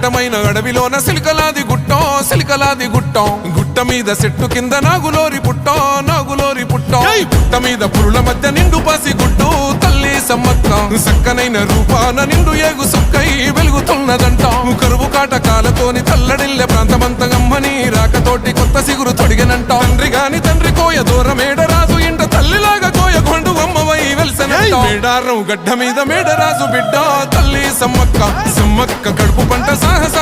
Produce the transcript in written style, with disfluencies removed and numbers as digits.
దట్టమైన అడవిలోన సిలికలాది గుట్టం గుట్ట మీద చెట్టు కింద నాగులోరి పుట్టం పుట్ట మీద పురుల మధ్య నిండు పాసి గుట్టు తల్లి సమ్మక్క సక్కనైన రూపాన నిండు ఏగు సుక్కై వెలుగుతున్నదంట కరువు కాటకాలతోని తల్లడిల్లె ప్రాంతమంతగమ్మని రాకతోటి కొత్త సిగురు తొడిగనంట తండ్రి కోయ దూరమేడరాజు ఇంట తల్లిలాగా కోయ కొండు అమ్మవై వెలిసనంట మేడారం గడ్డ మీద మేడరాజు బిడ్డ తల్లి సమ్మక్క కడుపు పంట సాహస